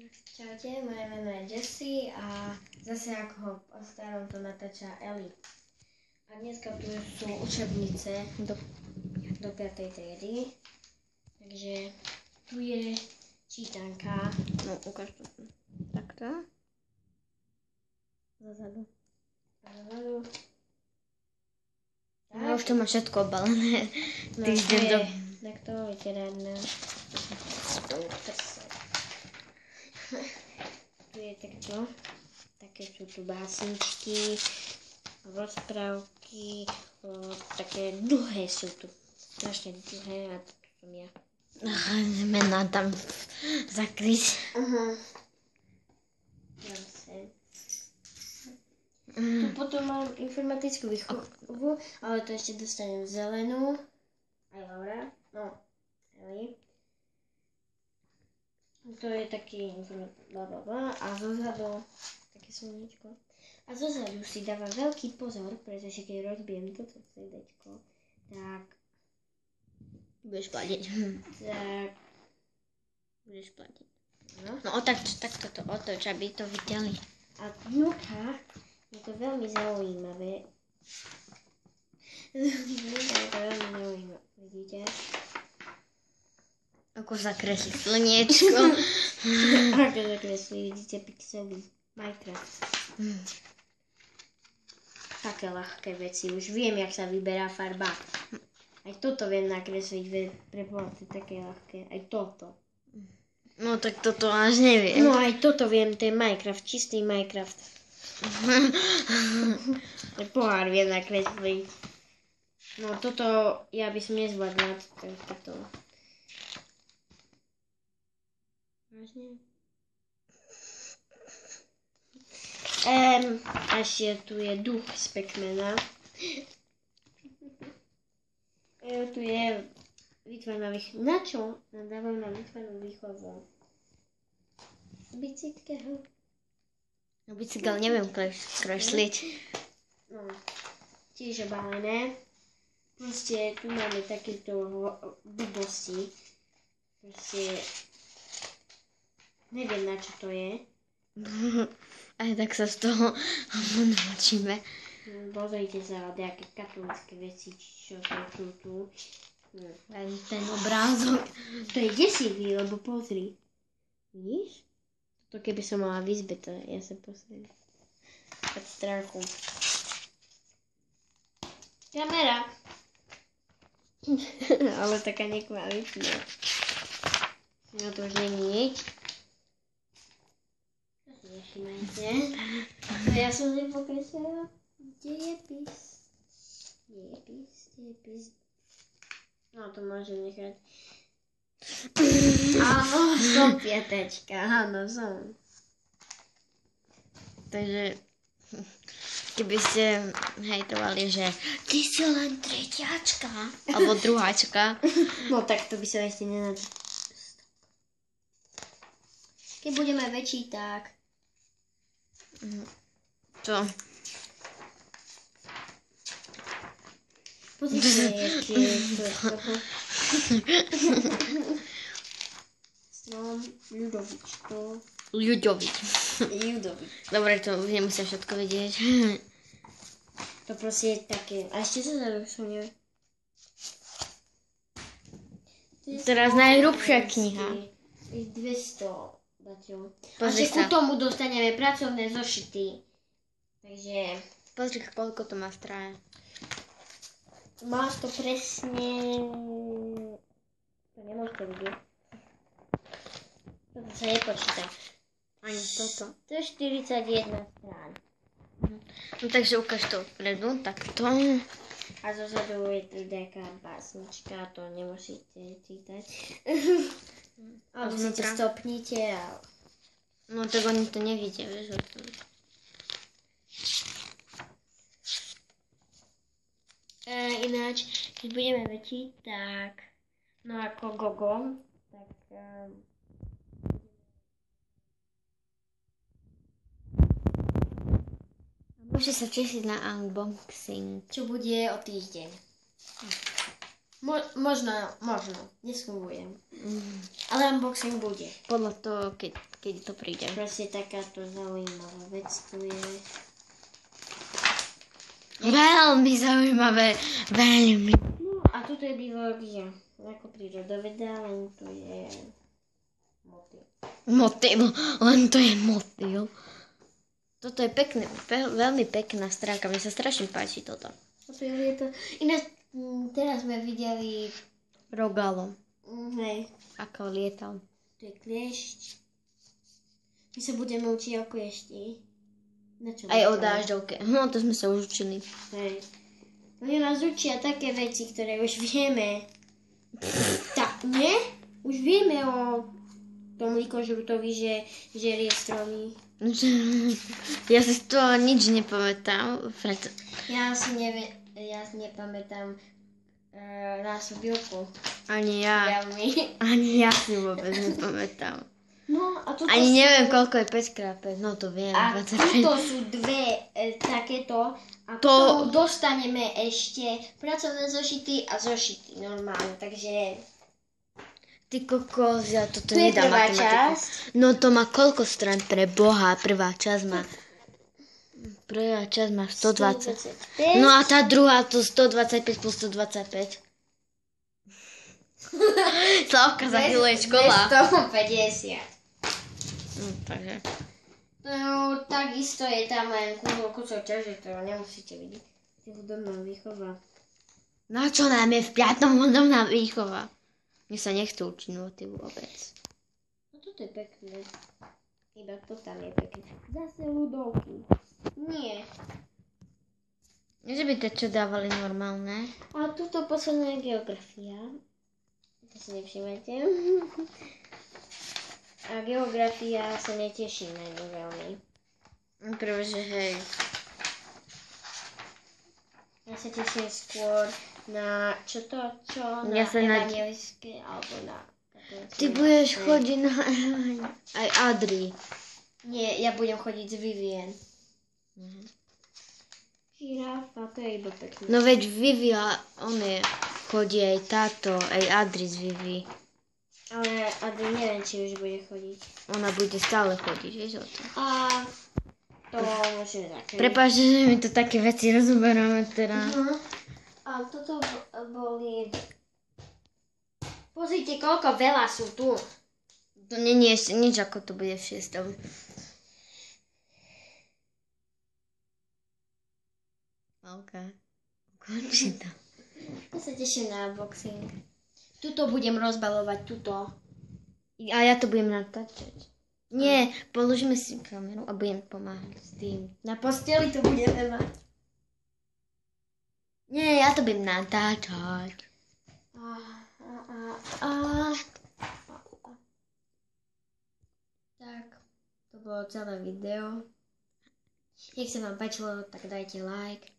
Čaute, moje meno je Jessie a zase ako po starom to natáča Eli. A dneska tu sú učebnice do 5. triedy. Takže tu je čítanka. No, ukáž to. Takto. Zazadu. A zazadu. No, už to má všetko obalené. No, Týždeň do... takto literárna. Tu je takto. Také sú tu básničky, rozprávky, také dlhé sú tu. Strašne dlhé a to som ja. Mená tam zakryť. Tu potom mám informatickú výchovu, ale to ešte dostanem zelenú. Aj Laura. No, Eli. To je taký blablabla a zozadu také slnečko. A zozadu si dávam veľký pozor, pretože keď rozbijem toto CDčko, tak Budeš platiť. tak Budeš platiť. no. No, takto to otoč, aby to videli. A vnúka je to veľmi zaujímavé. Vnúka je to veľmi zaujímavé, vidíte? Ako zakresli slniečko. Ako zakreslí, vidíte pixely Minecraft. Také ľahké veci, už viem, jak sa vyberá farba. Aj toto viem nakresliť, preboha, to je také ľahké, aj toto. No, tak toto až neviem. No aj toto viem, to je Minecraft, čistý Minecraft. Pohár viem nakresliť. No toto ja by som nezvládla, toto. Vážne? A ešte tu je duch z Pac-Mana. Tu je výtvarná výchova. Na čo? Nadávam na výtvarnú výchovu. Bicykel. No, bicykel neviem kresliť. No, tiež obalené. Proste tu máme takéto blbosti. Proste neviem, na čo to je. Aj tak sa z toho naučíme. Pozrite sa, nejaké katolické veci, čo sú tu. Len ten obrázok. To je desivý, lebo pozri. Vidíš? To keby som mala v izbe, to ja sa pozriem. Pod stránku. Kamera. Ale taká nekvalitná. No to už není nič. To si nevšimajte. Ja som nepokreslila. Dejepis. No to môžem nechať. Áno, som piatečka. Áno, som. Takže keby ste hejtovali, že ty si len tretiačka alebo druháčka. No tak to by sa ešte nenadal. Keď budeme väčší, tak To. pozrite, aký je to toho. Snom Ľudovič, to... Ľudovič. Ľudovič. Dobre, to už nemusia všetko vedieť. To proste je také... A ešte sa zarušuje. Teraz najhrubšia kniha. 200. Baťo. A Pozri že ku sa. tomu dostaneme pracovné zošity. Takže... Pozri, koľko to má strán. Má to presne... To nemôžete vidieť. Toto sa nepočíta. Ani toto. To je 41 strán. No takže ukáž to vpredu, takto. A zozadu je tu taká básnička, to nemusíte čítať. Alebo si to stopnite a... No tak oni to nevidia, vieš o tom. Ináč, keď budeme väčší, tak... No ako Gogo, tak... Môže sa tešiť na unboxing. Čo bude o týždeň. Možno, nesľubujem. Ale unboxing bude. Podľa toho, keď to príde. Proste takáto zaujímavá vec tu je. Veľmi zaujímavé. Veľmi. No a tuto je biológia. Ako prírodoveda, len tu je motyl. Motyl. Len to je motyl. Toto je pekné, veľmi pekná stránka. Mne sa strašne páči toto. Toto je lieto. Ináč teraz sme videli... Rogalo. Hej. Ako lietal. Tu je kliešť. My sa budeme učiť o kliešti. Na čo? Aj o dážďovke. No, to sme sa už učili. Hej. Oni nás učia také veci, ktoré už vieme. Tak, nie? Už vieme o tom likožrutovi, že žerie stromy. Ja si z toho nič nepamätám. Preto... Ja si nepamätám násobilku. Ani ja. Veľmi. Ani ja si vôbec nepamätám. No a toto Ani neviem, koľko je 5x5. No to viem. A 25. tuto sú dve takéto. A To- to dostaneme ešte pracovné zošity a zošity normálne. Takže Ty kokos, ja toto tu je nedám prvá matematiku. časť. No to má koľko strán pre Boha? Prvá časť má 120. 125. No a tá druhá to 125 plus 125. Slavka za chvíľu je škola. 250. Takže. No, takisto je tam len kúsok čaže, to nemusíte vidieť. Hudobná výchova. Na čo nám je v 5. hudobná výchova? Mne sa nechce učiť noty vôbec. No toto je pekné. Iba to tam je pekné. Zase ľudovky. Nie. Nie, že by to čo dávali normálne. A tuto posledná je geografia. To si nevšimnete. A geografia sa neteší na ňu veľmi. Pretože hej. Ja sa teším skôr na čo? Na Ja sa na- evangelické alebo na katolícke. Ty budeš chodiť na... Aj Adri. Nie, ja budem chodiť s Vivien. Žirafa, to je iba pekné. No veď Vivi a chodí aj táto, aj Adri z Vivi. Ale Adri neviem, či už bude chodiť. Ona bude stále chodiť, vieš o tom. A to musíme zakryť. Prepáčte, že mi to také veci rozoberáme teraz. A toto boli... Pozrite, koľko veľa sú tu. To není ešte nič, ako to bude v 6. OK. Končí to. Ja sa teším na unboxing. Tuto budem rozbalovať, tuto. A ja to budem natáčať. Nie, položíme si kameru a budem pomáhať s tým. Na posteli to budeme mať. Nie, ja to budem natáčať. Tak, to bolo celé video. Jak sa vám páčilo, tak dajte like.